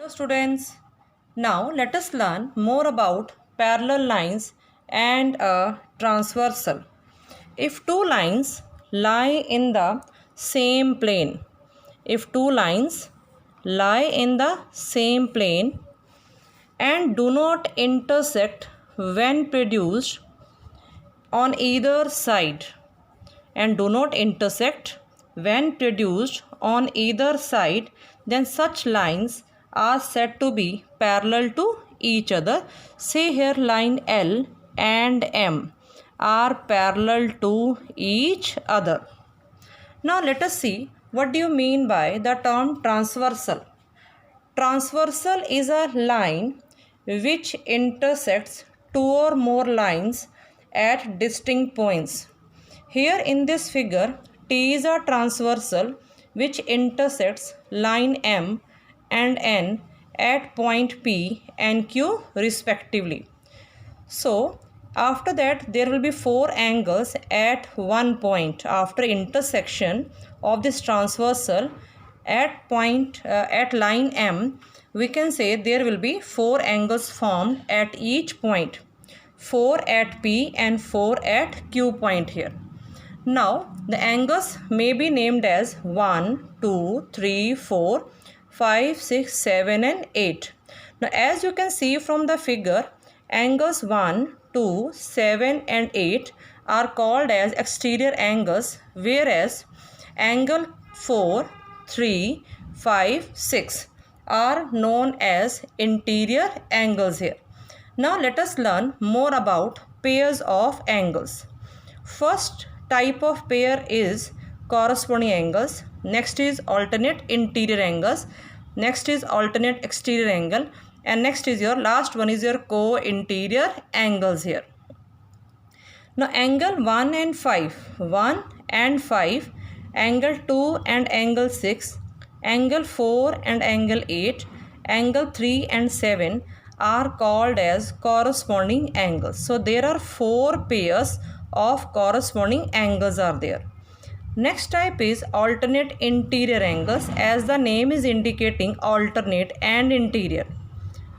Hello students, now let us learn more about parallel lines and a transversal. If two lines lie in the same plane, if two lines lie in the same plane and do not intersect when produced on either side and do not intersect when produced on either side, then such lines are said to be parallel to each other. Say here line L and M are parallel to each other. Now let us see what do you mean by the term transversal. Transversal is a line which intersects two or more lines at distinct points. Here in this figure, T is a transversal which intersects line M and N at point P and Q respectively. So, after that there will be four angles at one point after intersection of this transversal at line M. We can say there will be four angles formed at each point, 4 at P and 4 at Q point here. Now the angles may be named as 1, 2, 3, 4, 5, 6, 7 and 8. Now as you can see from the figure, angles 1, 2, 7 and 8 are called as exterior angles, whereas angle 4, 3, 5, 6 are known as interior angles here. Now let us learn more about pairs of angles. First type of pair is corresponding angles, next is alternate interior angles, next is alternate exterior angle, and next is your last one is your co-interior angles here. Now angle 1 and 5, angle 2 and angle 6, angle 4 and angle 8, angle 3 and 7 are called as corresponding angles. So there are four pairs of corresponding angles are there. Next type is alternate interior angles, as the name is indicating alternate and interior.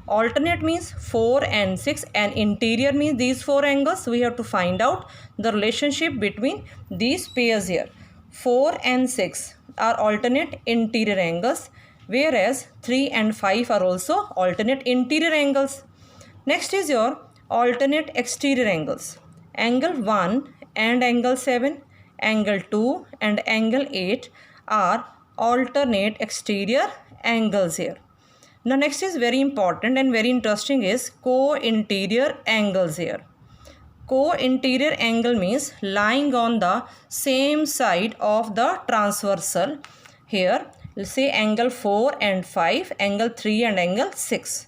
Alternate means 4 and 6 and interior means these four angles. We have to find out the relationship between these pairs here. 4 and 6 are alternate interior angles, whereas 3 and 5 are also alternate interior angles. Next is your alternate exterior angles. Angle 1 and angle 7, angle 2 and angle 8 are alternate exterior angles here. Now next is very important and very interesting is co-interior angles here. Co-interior angle means lying on the same side of the transversal. Here let's say angle 4 and 5, angle 3 and angle 6.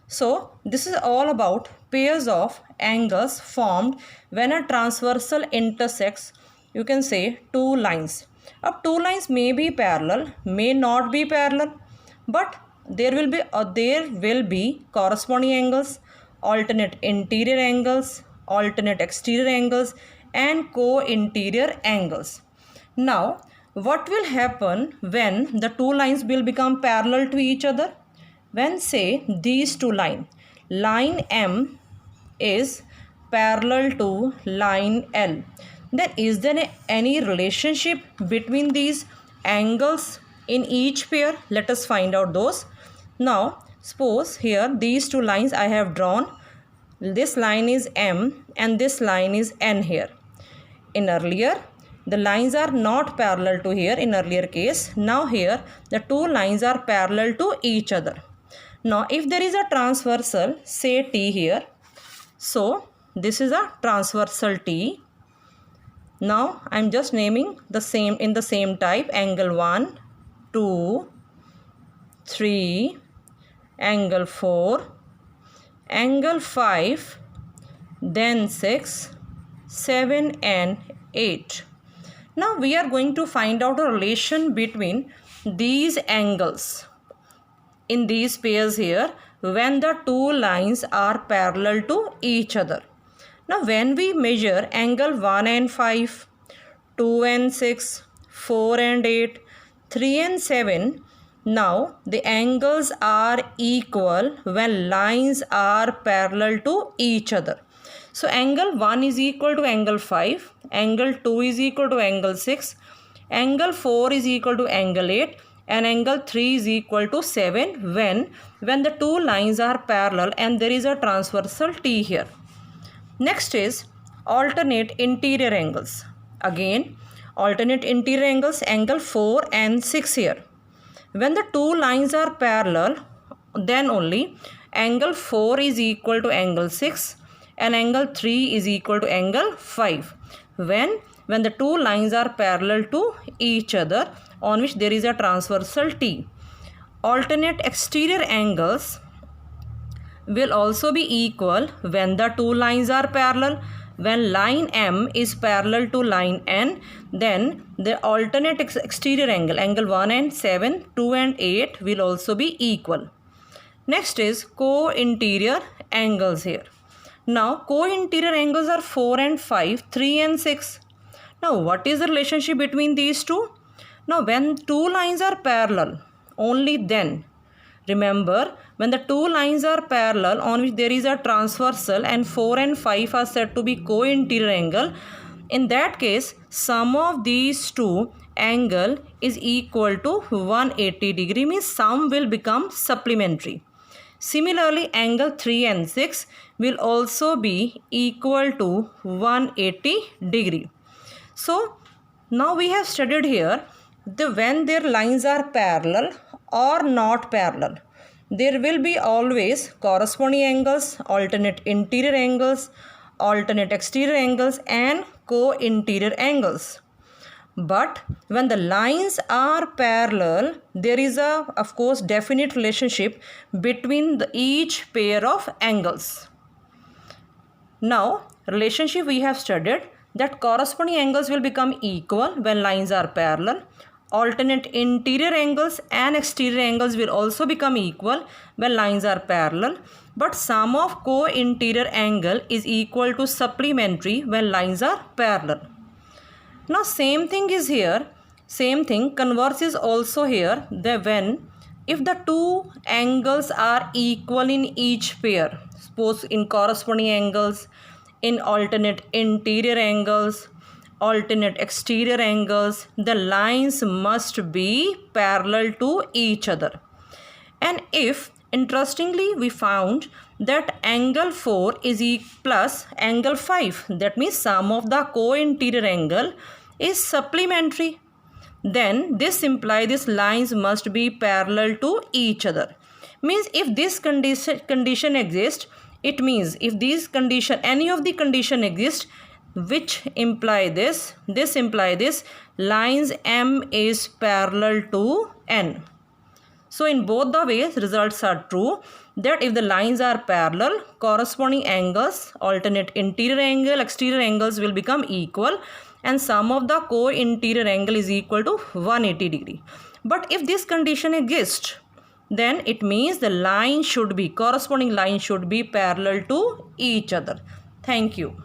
So this is all about pairs of angles formed when a transversal intersects, you can say, two lines. Now two lines may be parallel, may not be parallel, but there will be corresponding angles, alternate interior angles, alternate exterior angles and co-interior angles. Now what will happen when the two lines will become parallel to each other? When say these two lines, line M is parallel to line L, then is there any relationship between these angles in each pair? Let us find out those. Now suppose here these two lines I have drawn. This line is M and this line is N here. In earlier the lines are not parallel to here in earlier case. Now here the two lines are parallel to each other. Now if there is a transversal, say T here, so this is a transversal T. Now I am just naming the same in the same type, angle 1, 2, 3, angle 4, angle 5, then 6, 7 and 8. Now we are going to find out a relation between these angles in these pairs here when the two lines are parallel to each other. Now when we measure angle 1 and 5, 2 and 6, 4 and 8, 3 and 7, Now the angles are equal when lines are parallel to each other. So angle 1 is equal to angle 5, angle 2 is equal to angle 6, angle 4 is equal to angle 8, and angle 3 is equal to 7 when the two lines are parallel and there is a transversal T here. Next is alternate interior angles. Again, alternate interior angles, angle 4 and 6 here. When the two lines are parallel, then only angle 4 is equal to angle 6 and angle 3 is equal to angle 5. When the two lines are parallel to each other on which there is a transversal T. Alternate exterior angles will also be equal when the two lines are parallel. When line M is parallel to line N, then the alternate exterior angle, angle 1 and 7, 2 and 8 will also be equal. Next is co-interior angles here. Now co-interior angles are 4 and 5, 3 and 6. Now what is the relationship between these two? Now when two lines are parallel, only then. Remember, when the two lines are parallel on which there is a transversal and 4 and 5 are said to be co-interior angle, in that case, sum of these two angle is equal to 180 degree, means sum will become supplementary. Similarly, angle 3 and 6 will also be equal to 180 degree. So, now we have studied here when their lines are parallel or not parallel, there will be always corresponding angles, alternate interior angles, alternate exterior angles and co-interior angles. But when the lines are parallel, there is a, of course, definite relationship between each pair of angles. Now, relationship we have studied that corresponding angles will become equal when lines are parallel. Alternate interior angles and exterior angles will also become equal when lines are parallel, but sum of co-interior angle is equal to supplementary when lines are parallel. Now same thing is here, same thing, converse is also here, that if the two angles are equal in each pair, suppose in corresponding angles, in alternate interior angles, alternate exterior angles, the lines must be parallel to each other. And if, interestingly, we found that angle 4 is plus angle 5, that means sum of the co-interior angle is supplementary, then this implies these lines must be parallel to each other. Means if this condition exists, it means if these condition, any of the condition exists, which imply this lines M is parallel to N. So in both the ways results are true, that if the lines are parallel, corresponding angles, alternate interior angle, exterior angles will become equal and sum of the co-interior angle is equal to 180 degree. But if this condition exists, then it means the line should be, corresponding line should be parallel to each other. Thank you.